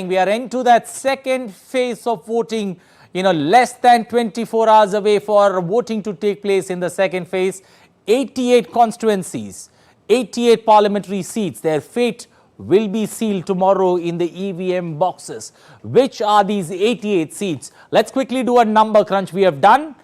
we are into that second phase of voting, less than 24 hours away for voting to take place in the second phase. 88 constituencies, 88 parliamentary seats, their fate will be sealed tomorrow in the EVM boxes. Which are these 88 seats? Let's quickly do a number crunch. We have done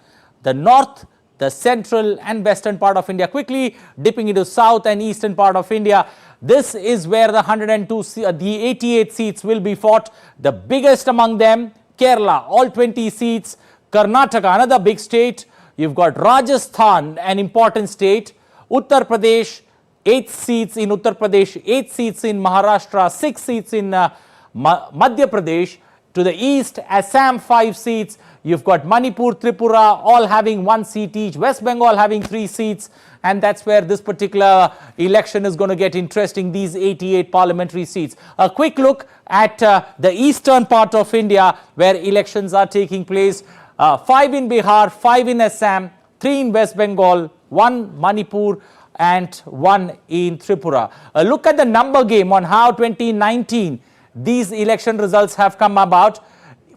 the north, the central and western part of India. Quickly dipping into south and eastern part of India. This is where the 88 seats will be fought. The biggest among them, Kerala, all 20 seats. Karnataka, another big state. You've got Rajasthan, an important state. Uttar Pradesh, 8 seats in Uttar Pradesh, 8 seats in Maharashtra, 6 seats in Madhya Pradesh. To the east, Assam, 5 seats. You've got Manipur, Tripura, all having 1 seat each. West Bengal having 3 seats. And that's where this particular election is going to get interesting, these 88 parliamentary seats. A quick look at the eastern part of India, where elections are taking place. 5 in Bihar, 5 in Assam, 3 in West Bengal, 1 Manipur, and 1 in Tripura. A look at the number game on how 2019 these election results have come about.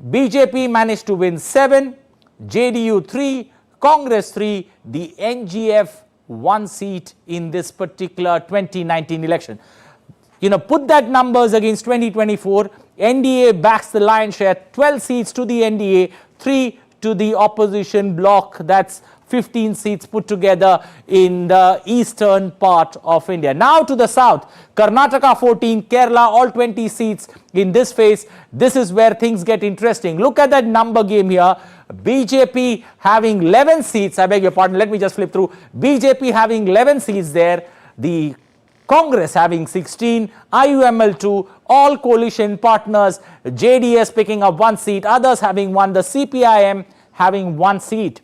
BJP managed to win 7, JDU 3, Congress 3, the NGF 1 seat in this particular 2019 election. Put that numbers against 2024. NDA backs the lion's share, 12 seats to the NDA, 3 to the opposition bloc. That's 15 seats put together in the eastern part of India. Now to the south, Karnataka 14, Kerala all 20 seats in this phase. This is where things get interesting. Look at that number game here. BJP having 11 seats. I beg your pardon, let me just flip through. BJP having 11 seats there. The Congress having 16, IUML 2, all coalition partners, JDS picking up 1 seat, others having 1, the CPIM having 1 seat.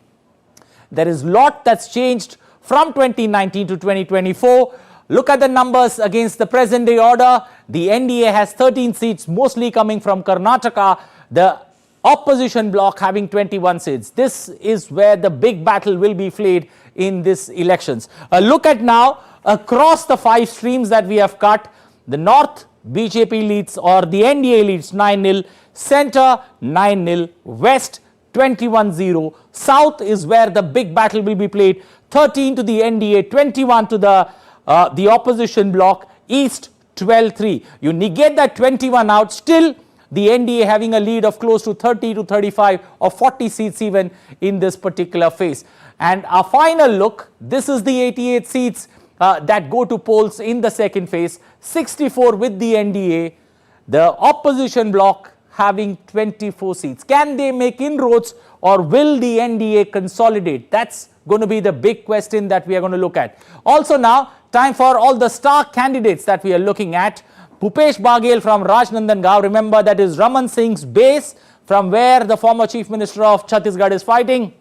There is a lot that's changed from 2019 to 2024. Look at the numbers against the present day order. The NDA has 13 seats, mostly coming from Karnataka. The opposition bloc having 21 seats. This is where the big battle will be played in these elections. Look at now across the 5 streams that we have cut. The north, BJP leads, or the NDA leads 9-0. Center, 9-0. West, 21-0. South is where the big battle will be played. 13 to the NDA, 21 to the opposition bloc. East, 12-3. You negate that 21 out, still the NDA having a lead of close to 30 to 35 or 40 seats even in this particular phase. And our final look, this is the 88 seats that go to polls in the second phase. 64 with the NDA. The opposition bloc having 24 seats. Can they make inroads, or will the NDA consolidate? That's going to be the big question that we are going to look at. Also now, time for all the star candidates that we are looking at. Bhupesh Baghel from Rajnandangao. Remember, that is Raman Singh's base, from where the former Chief Minister of Chhattisgarh is fighting.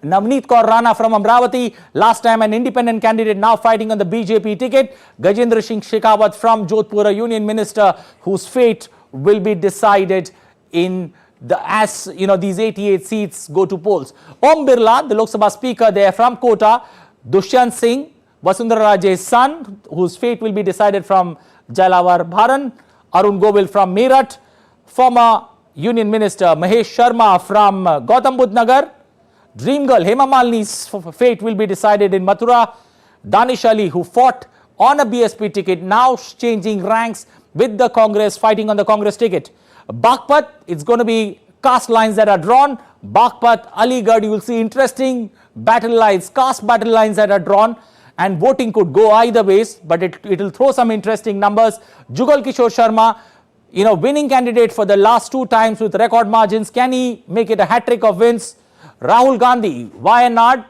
Navneet Kaur Rana from Amravati, last time an independent candidate, now fighting on the BJP ticket. Gajendra Singh Shekhawat from Jodhpur, a union minister whose fate will be decided in these 88 seats go to polls. Om Birla, the Lok Sabha speaker there from Kota. Dushyant Singh, Vasundhara Raje's son, whose fate will be decided from Jalawar Bharan. Arun Govil from Meerut. Former union minister Mahesh Sharma from Gautam Budh Nagar. Dream girl Hema Malini's fate will be decided in Mathura. Danish Ali, who fought on a BSP ticket, now changing ranks with the Congress, fighting on the Congress ticket. Baghpat, it's going to be caste lines that are drawn. Baghpat, Aligarh, you will see interesting battle lines, caste battle lines that are drawn, and voting could go either ways, but it will throw some interesting numbers. Jugal Kishore Sharma, winning candidate for the last 2 times with record margins. Can he make it a hat-trick of wins? Rahul Gandhi, Wayanad,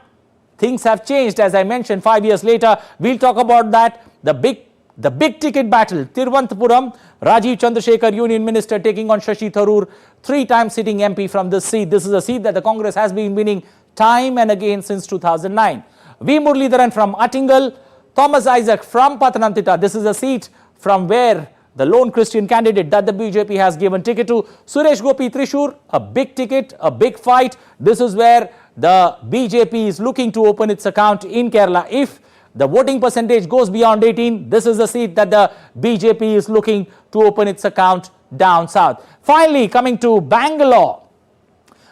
things have changed, as I mentioned, 5 years later. We'll talk about that. The big ticket battle, Tiruvanthapuram, Rajiv Chandrasekhar, Union Minister, taking on Shashi Tharoor, 3-time sitting MP from this seat. This is a seat that the Congress has been winning time and again since 2009. V. Muralidharan from Attingal, Thomas Isaac from Pathanamthitta. This is a seat from where the lone Christian candidate that the BJP has given ticket to. Suresh Gopi Trishur, a big ticket, a big fight. This is where the BJP is looking to open its account in Kerala. If the voting percentage goes beyond 18, this is the seat that the BJP is looking to open its account down south. Finally, coming to Bangalore.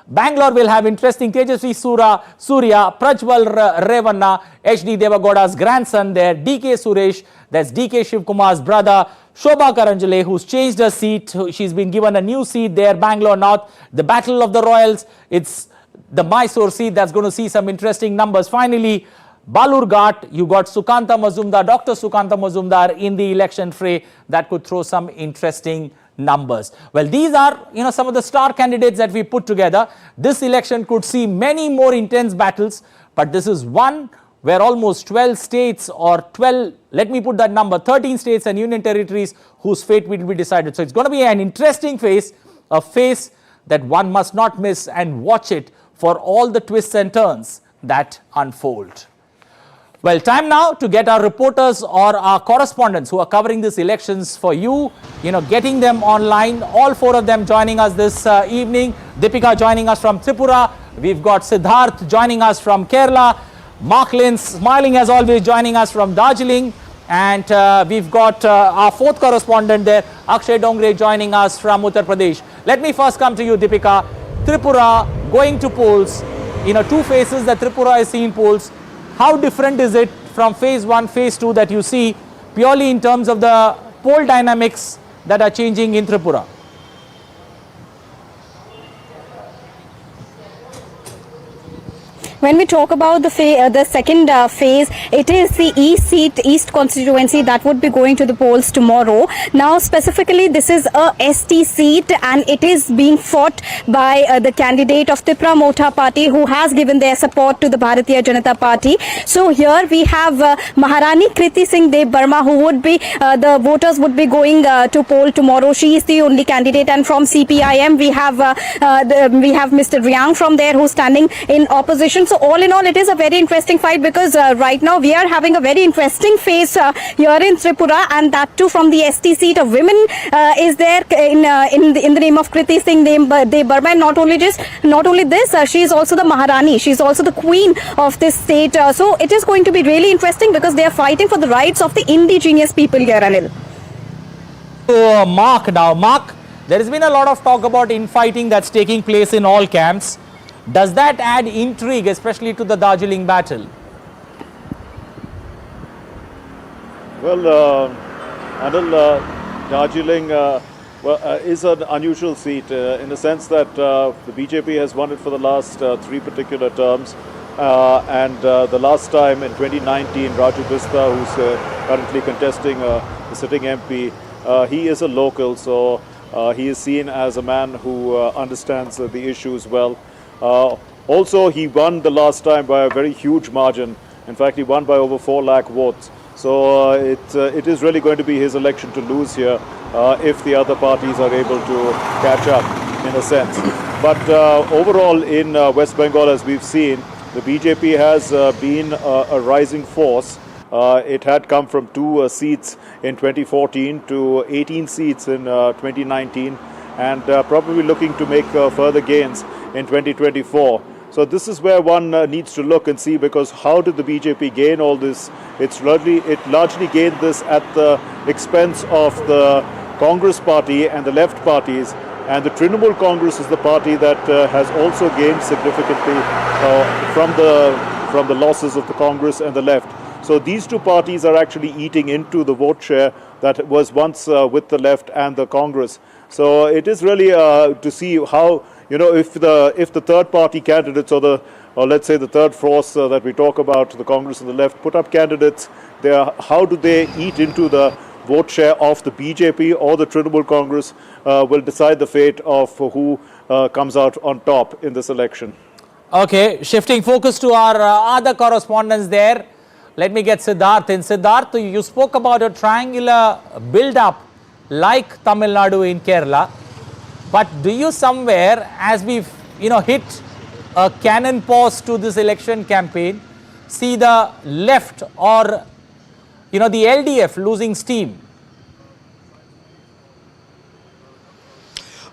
Bangalore will have interesting Tejasvi Surya, Prajwal Revanna, H.D. Devagowda's grandson there, D.K. Suresh, that's D.K. Shivkumar's brother, Shobha Karanjale, who's changed her seat. She's been given a new seat there, Bangalore North. The Battle of the Royals, it's the Mysore seat that's going to see some interesting numbers. Finally, Balurghat, you got Sukanta Mazumdar, Dr. Sukanta Mazumdar in the election fray that could throw some interesting numbers. Well, these are, some of the star candidates that we put together. This election could see many more intense battles, but this is one where almost 12 states or 12, let me put that number, 13 states and union territories whose fate will be decided. So it's going to be an interesting phase, a phase that one must not miss and watch it for all the twists and turns that unfold. Well, time now to get our reporters or our correspondents who are covering these elections for you, getting them online. All four of them joining us this evening. Deepika joining us from Tripura. We've got Siddharth joining us from Kerala. Mark Lynn, smiling as always, joining us from Darjeeling. And we've got our fourth correspondent there, Akshay Dongre, joining us from Uttar Pradesh. Let me first come to you, Deepika. Tripura going to polls. Two phases that Tripura has seen polls. How different is it from phase 1, phase 2 that you see purely in terms of the poll dynamics that are changing in Tripura? When we talk about the second phase, it is the East constituency that would be going to the polls tomorrow. Now, specifically, this is a ST seat and it is being fought by the candidate of Tripura Motha Party who has given their support to the Bharatiya Janata Party. So here we have Maharani Kriti Singh Dev Burma, who would be, the voters would be going to poll tomorrow. She is the only candidate, and from CPIM we have Mr. Riang from there who's standing in opposition. So all in all, it is a very interesting fight because right now we are having a very interesting phase here in Tripura, and that too from the ST seat. A woman is there in the name of Kriti Singh Dev Burma, and not only this, she is also the Maharani. She is also the queen of this state. So it is going to be really interesting because they are fighting for the rights of the indigenous people here, Anil. So, Mark, there has been a lot of talk about infighting that's taking place in all camps. Does that add intrigue, especially to the Darjeeling battle? Well, Anil, Darjeeling is an unusual seat in the sense that the BJP has won it for the last 3 particular terms. And the last time in 2019, Raju Bista, who's currently contesting the sitting MP, he is a local, so he is seen as a man who understands the issues well. Also, he won the last time by a very huge margin. In fact, he won by over 4 lakh votes. So it is really going to be his election to lose here if the other parties are able to catch up, in a sense. But overall, in West Bengal, as we've seen, the BJP has been a rising force. It had come from 2 seats in 2014 to 18 seats in 2019, and probably looking to make further gains in 2024. So this is where one needs to look and see, because how did the BJP gain all this? It largely gained this at the expense of the Congress party and the left parties, and the Trinamool Congress is the party that has also gained significantly from the losses of the Congress and the left. So these 2 parties are actually eating into the vote share that was once with the left and the Congress. So it is really to see how, if the third party candidates or let's say the third force that we talk about, the Congress and the left, put up candidates, how do they eat into the vote share of the BJP or the Trinamool Congress will decide the fate of who comes out on top in this election. Okay, shifting focus to our other correspondents there. Let me get Siddharth in. Siddharth, you spoke about a triangular build-up like Tamil Nadu in Kerala. But do you somewhere, as we've hit a cannon pause to this election campaign, see the left or the LDF losing steam?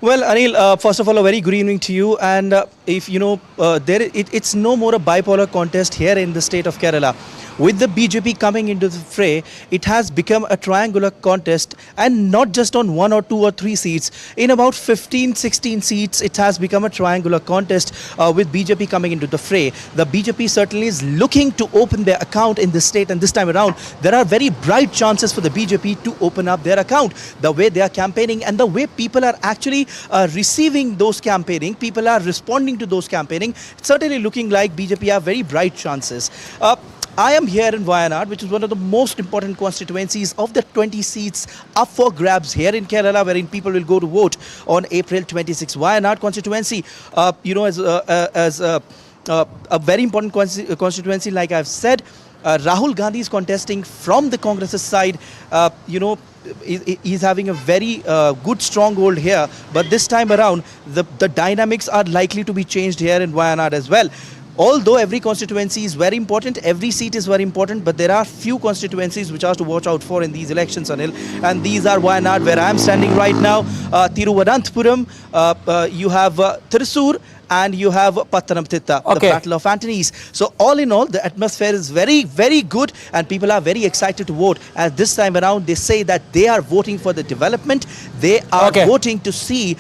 Well, Anil, first of all, a very good evening to you. And if it's no more a bipolar contest here in the state of Kerala. with the BJP coming into the fray, it has become a triangular contest, and not just on 1 or 2 or 3 seats. In about 15, 16 seats, it has become a triangular contest with BJP coming into the fray. The BJP certainly is looking to open their account in this state, and this time around, there are very bright chances for the BJP to open up their account. The way they are campaigning and the way people are actually receiving those campaigning, people are responding to those campaigning, it's certainly looking like BJP have very bright chances. I am here in Wayanad, which is one of the most important constituencies of the 20 seats up for grabs here in Kerala, wherein people will go to vote on April 26. Wayanad constituency, as a very important constituency, like I've said. Rahul Gandhi is contesting from the Congress's side. He's having a very good stronghold here. But this time around, the dynamics are likely to be changed here in Wayanad as well. Although every constituency is very important, every seat is very important, but there are few constituencies which are to watch out for in these elections, Anil. And these are Wayanad, where I am standing right now, Thiruvananthapuram, you have Thrissur, and you have Pattanamthitta, the Battle of Antonies. So all in all, the atmosphere is very, very good, and people are very excited to vote. As this time around, they say that they are voting for the development. They are voting to see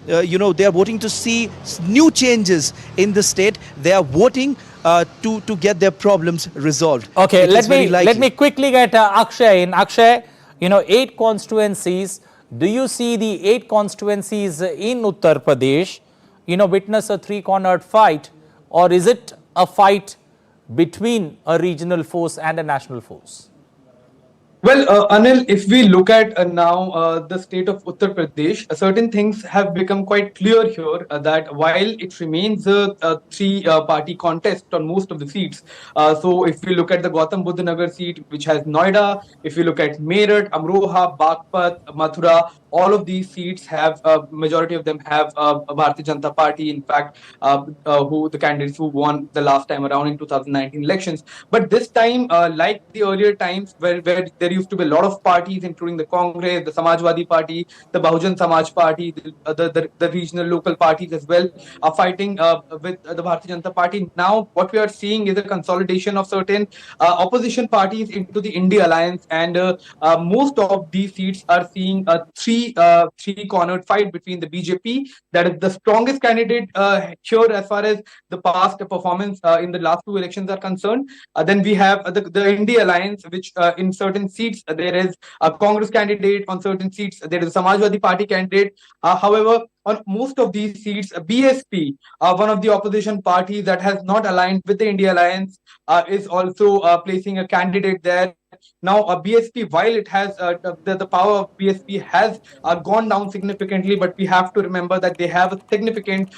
they are voting to see new changes in the state. They are voting to get their problems resolved. Okay, let me quickly get Akshay in. Akshay, 8 constituencies. Do you see the 8 constituencies in Uttar Pradesh, witness a 3-cornered fight, or is it a fight between a regional force and a national force? Well, Anil, if we look at now the state of Uttar Pradesh, certain things have become quite clear here that while it remains a 3-party contest on most of the seats, so if we look at the Gautam Buddha Nagar seat, which has Noida, if we look at Meerut, Amroha, Bagpat, Mathura, all of these seats have, majority of them have Bharatiya Janata Party, in fact, who the candidates who won the last time around in 2019 elections. But this time, like the earlier times where there used to be a lot of parties, including the Congress, the Samajwadi Party, the Bahujan Samaj Party, the regional local parties as well, are fighting with the Bharatiya Janata Party. Now, what we are seeing is a consolidation of certain opposition parties into the India Alliance, and most of these seats are seeing a three-cornered fight between the BJP, that is the strongest candidate here as far as the past performance in the last 2 elections are concerned. Then we have the India Alliance, which in certain seats there is a Congress candidate, on certain seats there is a Samajwadi Party candidate. However, on most of these seats, BSP, one of the opposition parties that has not aligned with the India Alliance, is also placing a candidate there. Now, BSP, while it has the power of BSP has gone down significantly, but we have to remember that they have a significant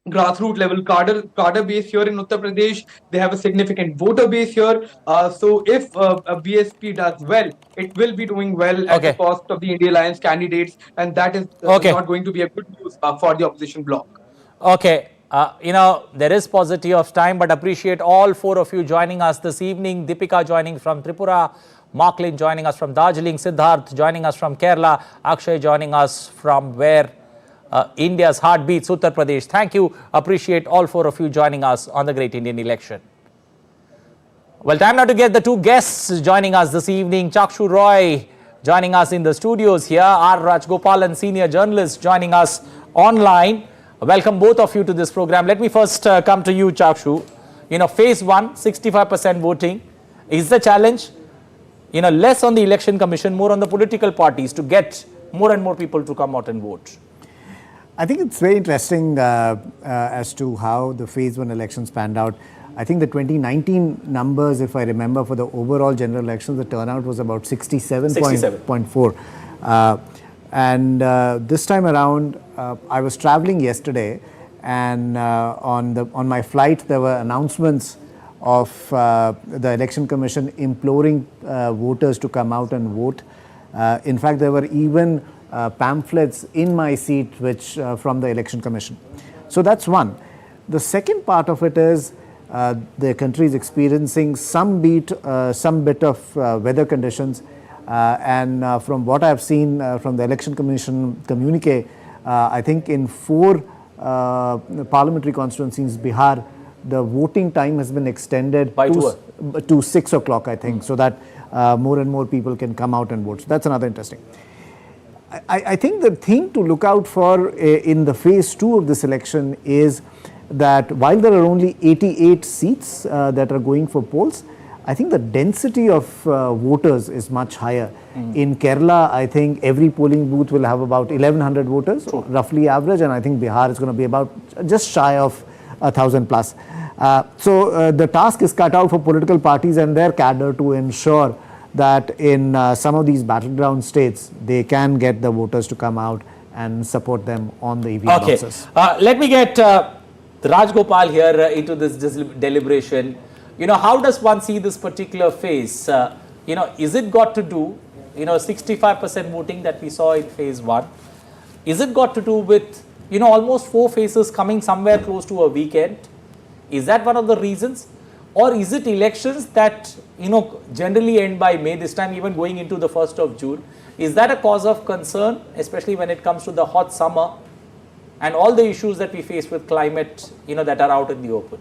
grassroots level cadre base here in Uttar Pradesh. They have a significant voter base here. So if BSP does well, it will be doing well at the cost of the India Alliance candidates, and that is not going to be a good news for the opposition bloc. Okay. There is paucity of time, but appreciate all 4 of you joining us this evening. Deepika joining from Tripura, Marklin joining us from Darjeeling, Siddharth joining us from Kerala, Akshay joining us from where India's heart beats, Uttar Pradesh. Thank you. Appreciate all 4 of you joining us on the Great Indian Election. Well, time now to get the 2 guests joining us this evening. Chakshu Roy joining us in the studios here. R. Rajgopalan, senior journalist, joining us online. Welcome both of you to this program. Let me first come to you, Chakshu. Phase 1, 65% voting. Is the challenge, less on the election commission, more on the political parties to get more and more people to come out and vote? I think it's very interesting as to how the phase 1 elections panned out. I think the 2019 numbers, if I remember, for the overall general elections, the turnout was about 67.4. And this time around, I was traveling yesterday, and on my flight there were announcements of the Election Commission imploring voters to come out and vote. In fact, there were even pamphlets in my seat which from the Election Commission. So that's one. The second part of it is the country is experiencing some bit of weather conditions, and from what I've seen from the Election Commission communique, I think in 4 parliamentary constituencies, Bihar, the voting time has been extended By to 6 o'clock, I think, so that more and more people can come out and vote. So that's another interesting. I think the thing to look out for in the phase 2 of this election is that while there are only 88 seats that are going for polls, I think the density of voters is much higher. In Kerala, I think every polling booth will have about 1,100 voters, roughly average, and I think Bihar is going to be about just shy of 1,000 plus. So the task is cut out for political parties and their cadre to ensure that in some of these battleground states, they can get the voters to come out and support them on the EVM boxes. Let me get Rajgopal here into this deliberation. How does one see this particular phase? Is it got to do, 65% voting that we saw in phase 1? Is it got to do with, almost 4 phases coming somewhere close to a weekend? Is that one of the reasons? Or is it elections that, generally end by May, this time even going into the 1st of June? Is that a cause of concern, especially when it comes to the hot summer and all the issues that we face with climate, that are out in the open?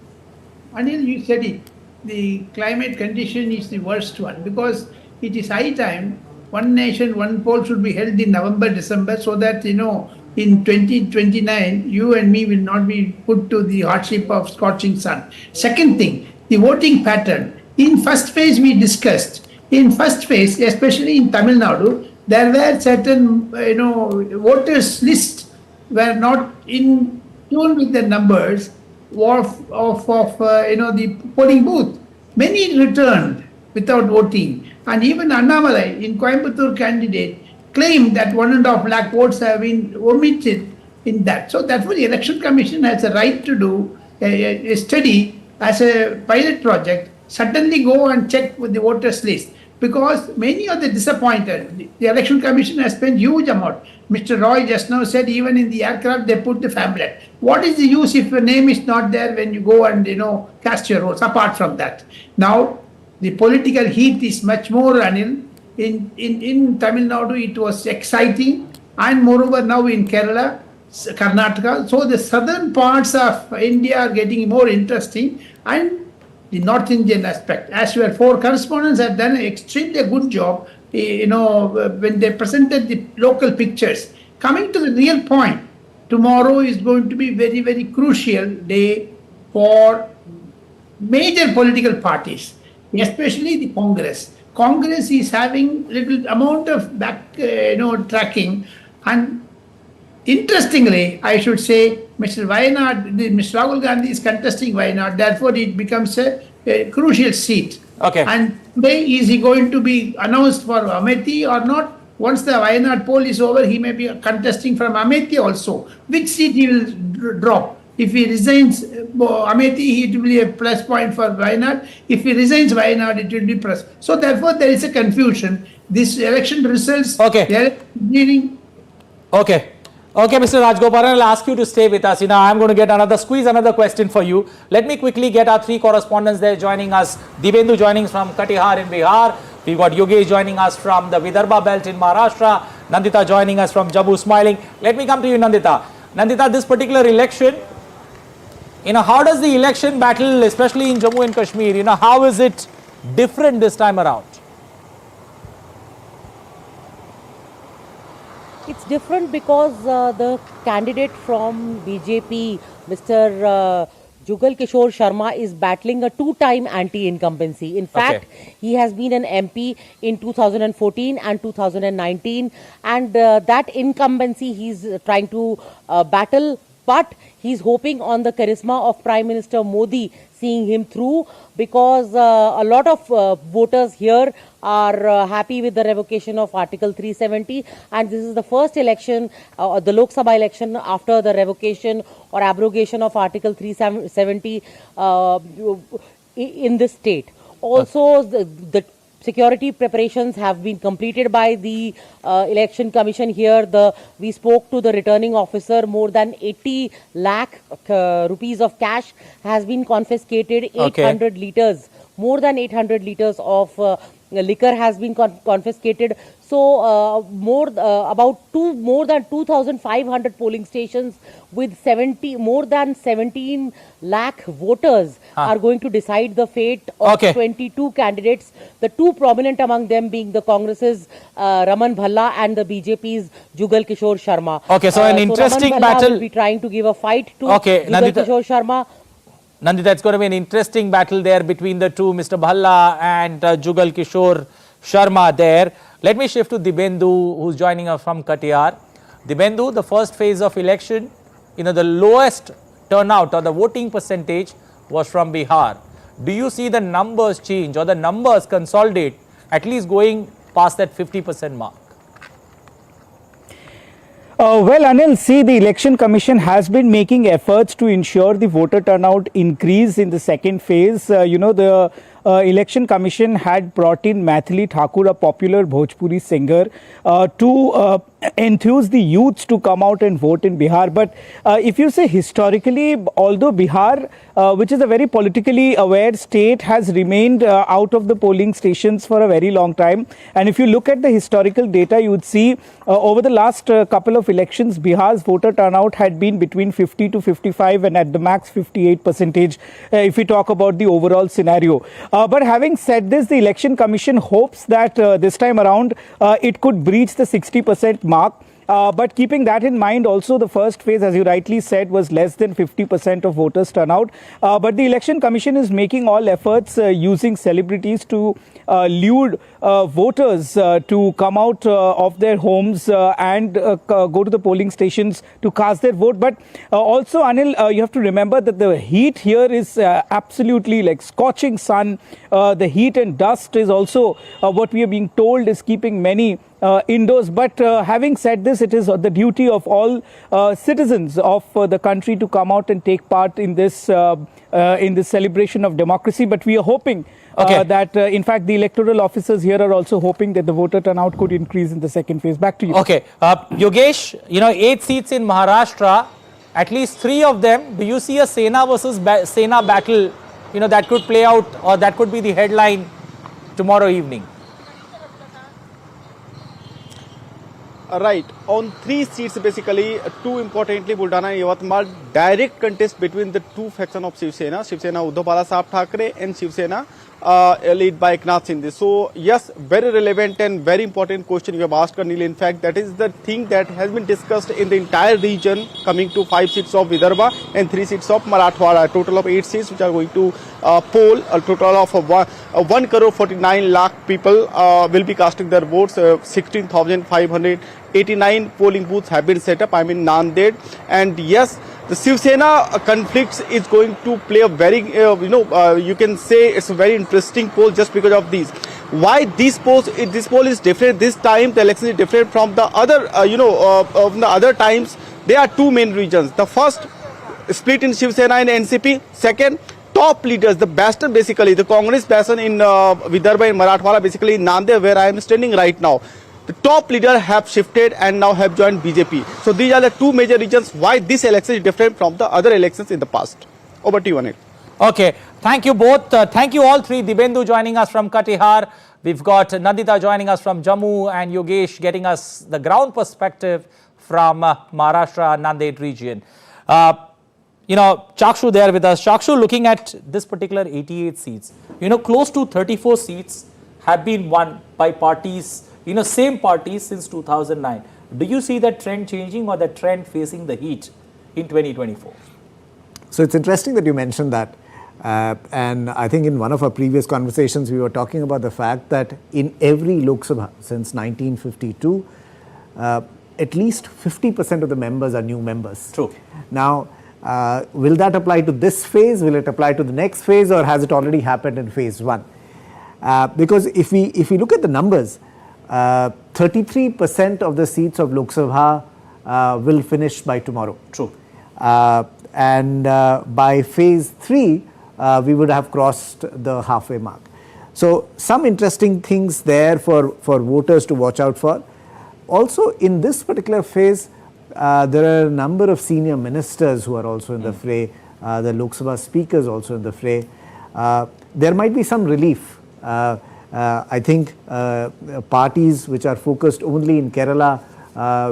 Anil, you said it. The climate condition is the worst one because it is high time one nation, one poll should be held in November, December so that, in 2029, you and me will not be put to the hardship of scorching sun. Second thing, the voting pattern. In first phase, we discussed. In first phase, especially in Tamil Nadu, there were certain, voters list were not in tune with the numbers of the polling booth. Many returned without voting. And even Annamalai, in Coimbatore candidate, claimed that 1.5 lakh votes have been omitted in that. So therefore, the Election Commission has a right to do a study as a pilot project, suddenly go and check with the voters list. Because many are the disappointed. The Election Commission has spent huge amount. Mr. Roy just now said even in the aircraft they put the pamphlet. What is the use if your name is not there when you go and cast your votes? Apart from that, now the political heat is much more, Anil. In Tamil Nadu it was exciting, and moreover now in Kerala, Karnataka. So the southern parts of India are getting more interesting, and the North Indian aspect. As your 4 correspondents have done an extremely good job, when they presented the local pictures. Coming to the real point, tomorrow is going to be very, very crucial day for major political parties, especially the Congress. Congress is having little amount of back, tracking, and interestingly, I should say, Mr. Rahul Gandhi is contesting Wayanad, therefore it becomes a crucial seat. Okay. And today, is he going to be announced for Amethi or not? Once the Wayanad poll is over, he may be contesting from Amethi also. Which seat he will drop? If he resigns Amethi, it will be a plus point for Wayanad. If he resigns Wayanad, it will be plus. So therefore, there is a confusion. This election results, Okay. they are leading. Okay. Okay, Mr. Rajgopalan, I'll ask you to stay with us. I'm going to squeeze another question for you. Let me quickly get our 3 correspondents there joining us. Divendu joining us from Katihar in Bihar. We've got Yogesh joining us from the Vidarbha belt in Maharashtra. Nandita joining us from Jammu, smiling. Let me come to you, Nandita. Nandita, this particular election, how does the election battle, especially in Jammu and Kashmir, how is it different this time around? It's different because the candidate from BJP, Mr. Jugal Kishore Sharma, is battling a 2-time anti-incumbency. In fact, he has been an MP in 2014 and 2019, and that incumbency he's trying to battle, but he's hoping on the charisma of Prime Minister Modi seeing him through, because a lot of voters here are happy with the revocation of Article 370, and this is the first election, the Lok Sabha election after the revocation or abrogation of Article 370 in this state. Also, the security preparations have been completed by the election commission here. We spoke to the returning officer. More than 80 lakh rupees of cash has been confiscated. 800 liters, more than 800 liters of liquor has been confiscated. So more than 2,500 polling stations with more than 17 lakh voters are going to decide the fate of 22 candidates. The two prominent among them being the Congress's Raman Bhalla and the BJP's Jugal Kishore Sharma. Okay, so an interesting Raman Bhalla battle will be trying to give a fight to Okay, Jugal Kishore Sharma. Nandita, it's going to be an interesting battle there between the two, Mr. Bhalla and Jugal Kishore Sharma there. Let me shift to Dibendu, who's joining us from Katihar. Dibendu, the first phase of election, the lowest turnout or the voting percentage was from Bihar. Do you see the numbers change or the numbers consolidate, at least going past that 50% mark? Well, Anil, see, the Election Commission has been making efforts to ensure the voter turnout increase in the second phase. The Election Commission had brought in Maithili Thakur, a popular Bhojpuri singer, to enthuse the youths to come out and vote in Bihar. But if you say historically, although Bihar, which is a very politically aware state, has remained out of the polling stations for a very long time. And if you look at the historical data, you would see over the last couple of elections, Bihar's voter turnout had been between 50 to 55 and at the max 58% if we talk about the overall scenario. But having said this, the Election Commission hopes that this time around it could breach the 60% mark. But keeping that in mind, also the first phase, as you rightly said, was less than 50% of voters turnout. But the Election Commission is making all efforts using celebrities to lure voters to come out of their homes and go to the polling stations to cast their vote. But also, Anil, you have to remember that the heat here is absolutely like scorching sun. The heat and dust is also what we are being told is keeping many indoors. But having said this, it is the duty of all citizens of the country to come out and take part in this celebration of democracy. But we are hoping that in fact the electoral officers here are also hoping that the voter turnout could increase in the second phase. Back to you. Okay, Yogesh, 8 seats in Maharashtra, at least 3 of them. Do you see a Sena versus Sena battle, that could play out, or that could be the headline tomorrow evening? Right, on 3 seats basically, 2 importantly Buldana and Yavatmal, direct contest between the 2 factions of Shiv Sena Uddhav Balasaheb Thackeray and Shiv Sena led by Eknath Shinde. So yes, very relevant and very important question you have asked, Anil. In fact, that is the thing that has been discussed in the entire region, coming to 5 seats of Vidarbha and 3 seats of Marathwada, a total of 8 seats which are going to poll. A total of 1 crore 49 lakh people will be casting their votes. 16,589 polling booths have been set up, Nanded. And yes, the Shiv Sena conflicts is going to play a very, you can say it's a very interesting poll just because of these. Why this poll is different this time? The election is different from the other, of the other times. There are 2 main regions. The first, split in Shiv Sena and NCP. Second, top leaders, the bastion basically, the Congress bastion in Vidarbha and Marathwada, basically in Nanded, where I am standing right now. The top leaders have shifted and now have joined BJP. So these are the 2 major reasons why this election is different from the other elections in the past. Over to you, Anil. Okay, thank you both. Thank you all 3. Dibendu joining us from Katihar. We've got Nandita joining us from Jammu and Yogesh getting us the ground perspective from Maharashtra, Nanded region. Chakshu there with us. Chakshu, looking at this particular 88 seats, close to 34 seats have been won by parties, same parties since 2009. Do you see that trend changing or that trend facing the heat in 2024? So it's interesting that you mentioned that. And I think in one of our previous conversations, we were talking about the fact that in every Lok Sabha since 1952, at least 50% of the members are new members. True. Now, will that apply to this phase? Will it apply to the next phase, or has it already happened in phase 1? Because if we look at the numbers, 33% of the seats of Lok Sabha will finish by tomorrow. True. And by phase 3, we would have crossed the halfway mark. So some interesting things there for voters to watch out for. Also, in this particular phase, there are a number of senior ministers who are also in the fray, the Lok Sabha speakers also in the fray. There might be some relief I think parties which are focused only in Kerala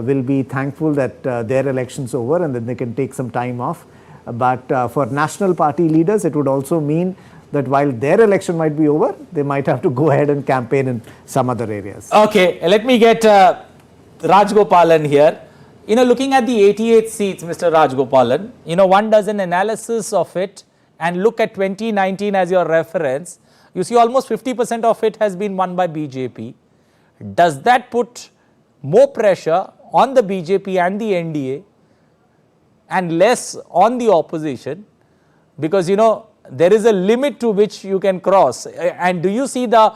will be thankful that their election's over and then they can take some time off. But for national party leaders, it would also mean that while their election might be over, they might have to go ahead and campaign in some other areas. Okay, let me get Rajgopalan here. Looking at the 88 seats, Mr. Rajgopalan, one does an analysis of it and look at 2019 as your reference. You see almost 50% of it has been won by BJP. Does that put more pressure on the BJP and the NDA and less on the opposition? Because, there is a limit to which you can cross. And do you see the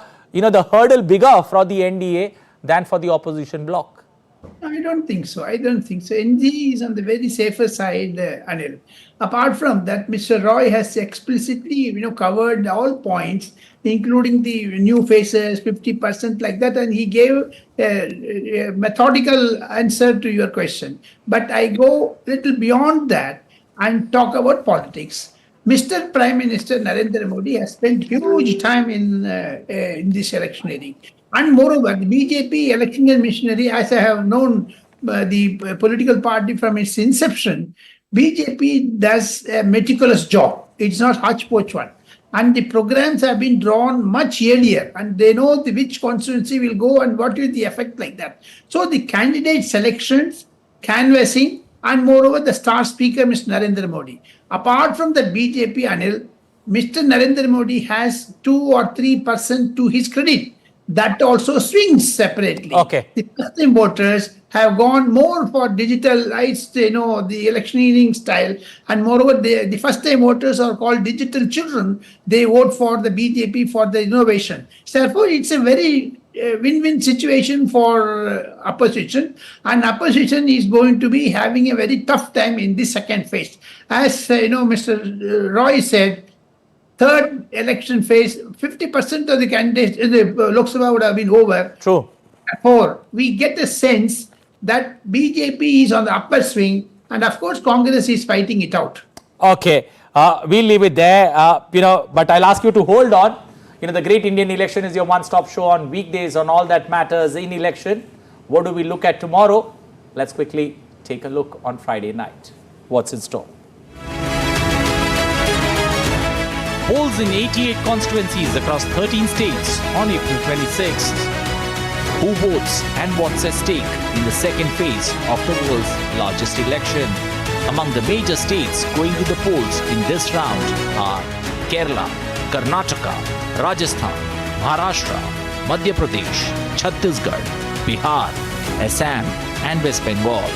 hurdle bigger for the NDA than for the opposition bloc? I don't think so. NG is on the very safer side, Anil. Apart from that, Mr. Roy has explicitly, covered all points, including the new faces, 50% like that, and he gave a methodical answer to your question. But I go a little beyond that and talk about politics. Mr. Prime Minister Narendra Modi has spent huge time in this electioneering. And moreover, the BJP election missionary, as I have known the political party from its inception, BJP does a meticulous job. It's not hodgepodge one. And the programs have been drawn much earlier, and they know which constituency will go and what will the effect like that. So the candidate selections, canvassing, and moreover the star speaker, Mr. Narendra Modi. Apart from the BJP, Anil, Mr. Narendra Modi has 2 or 3% to his credit. That also swings separately. Okay. The first-time voters have gone more for digitalized, the electioneering style, and moreover, the first-time voters are called digital children. They vote for the BJP for the innovation. Therefore, it's a very win-win situation for opposition, and opposition is going to be having a very tough time in this second phase. As Mr. Roy said, third election phase, 50% of the candidates in the Lok Sabha would have been over. True. Therefore, we get a sense that BJP is on the upper swing, and of course, Congress is fighting it out. Okay, we'll leave it there, but I'll ask you to hold on. The Great Indian Election is your one-stop show on weekdays on all that matters in election. What do we look at tomorrow? Let's quickly take a look on Friday night. What's in store? Polls in 88 constituencies across 13 states on April 26th. Who votes and what's at stake in the second phase of the world's largest election? Among the major states going to the polls in this round are Kerala, Karnataka, Rajasthan, Maharashtra, Madhya Pradesh, Chhattisgarh, Bihar, Assam and West Bengal.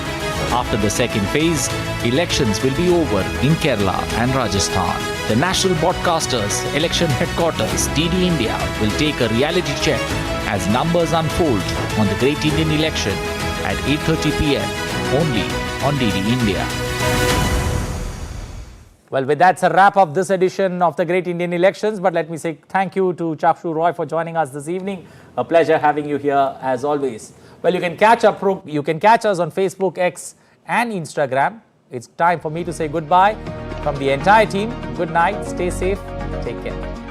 After the second phase, elections will be over in Kerala and Rajasthan. The national broadcasters, election headquarters, DD India, will take a reality check as numbers unfold on the Great Indian Election at 8:30 p.m. only on DD India. Well, with that's a wrap of this edition of the Great Indian Elections. But let me say thank you to Chakshu Roy for joining us this evening. A pleasure having you here as always. Well, you can catch us on Facebook, X and Instagram. It's time for me to say goodbye from the entire team. Good night, stay safe, take care.